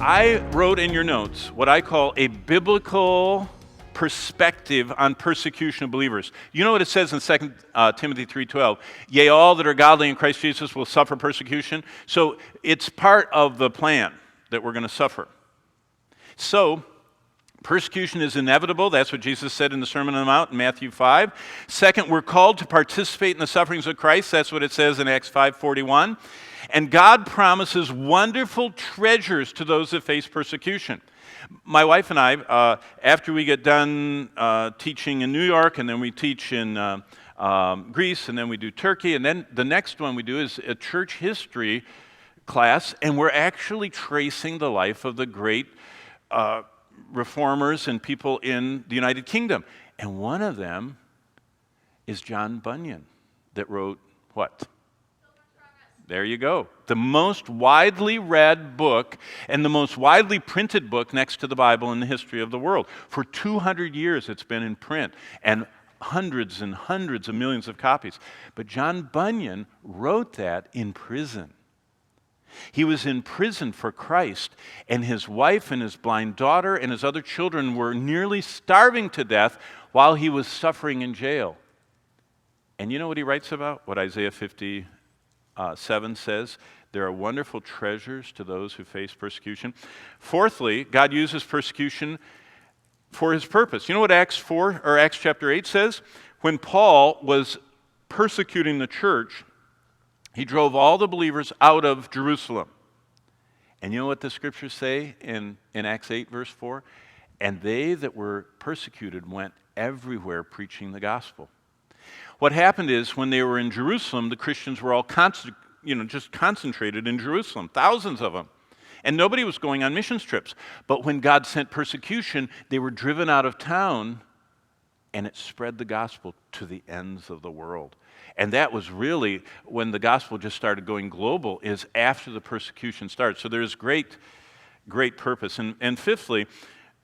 I wrote in your notes what I call a biblical perspective on persecution of believers. You know what it says in 2 Timothy 3:12? Yea, all that are godly in Christ Jesus will suffer persecution. So it's part of the plan that we're going to suffer. So persecution is inevitable. That's what Jesus said in the Sermon on the Mount in Matthew 5. Second, we're called to participate in the sufferings of Christ. That's what it says in Acts 5:41. And God promises wonderful treasures to those that face persecution. My wife and I, after we get done teaching in New York, and then we teach in Greece, and then we do Turkey, and then the next one we do is a church history class, and we're actually tracing the life of the great reformers and people in the United Kingdom. And one of them is John Bunyan, that wrote what? There you go. The most widely read book and the most widely printed book next to the Bible in the history of the world. For 200 years it's been in print, and hundreds and hundreds of millions of copies. But John Bunyan wrote that in prison. He was in prison for Christ, and his wife and his blind daughter and his other children were nearly starving to death while he was suffering in jail. And you know what he writes about? What Isaiah 57 says, there are wonderful treasures to those who face persecution. Fourthly, God uses persecution for his purpose. You know what Acts chapter 8 says? When Paul was persecuting the church, he drove all the believers out of Jerusalem. And you know what the scriptures say in Acts 8 verse 4? And they that were persecuted went everywhere preaching the gospel. What happened is when they were in Jerusalem, the Christians were all just concentrated in Jerusalem, thousands of them. And nobody was going on missions trips. But when God sent persecution, they were driven out of town, and it spread the gospel to the ends of the world. And that was really when the gospel just started going global, is after the persecution started. So there's great purpose. And fifthly,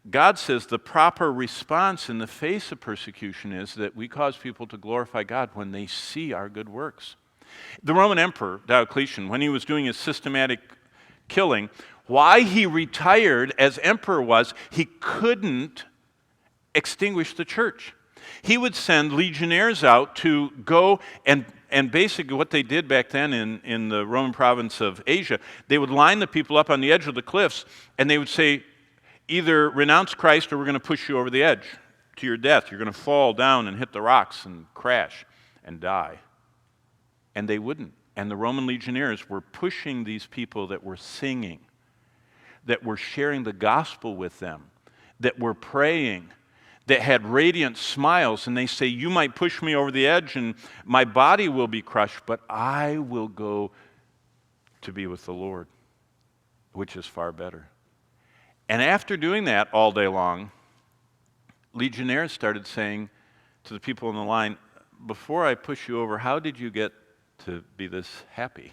God says the proper response in the face of persecution is that we cause people to glorify God when they see our good works. The Roman Emperor, Diocletian, when he was doing his systematic killing, why he retired as emperor was he couldn't extinguish the church. He would send legionnaires out to go and basically what they did back then in the Roman province of Asia, they would line the people up on the edge of the cliffs, and they would say, either renounce Christ or we're going to push you over the edge to your death. You're going to fall down and hit the rocks and crash and die. And they wouldn't. And the Roman legionnaires were pushing these people that were singing, that were sharing the gospel with them, that were praying, that had radiant smiles. And they say, you might push me over the edge and my body will be crushed, but I will go to be with the Lord, which is far better. And after doing that all day long, legionnaires started saying to the people in the line, before I push you over, how did you get to be this happy?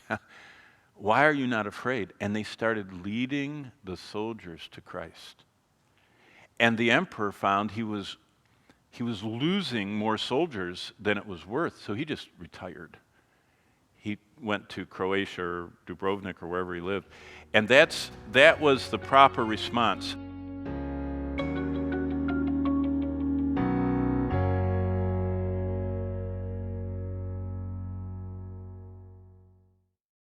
Why are you not afraid? And they started leading the soldiers to Christ. And the emperor found he was losing more soldiers than it was worth, so he just retired. He went to Croatia or Dubrovnik or wherever he lived. And that was the proper response.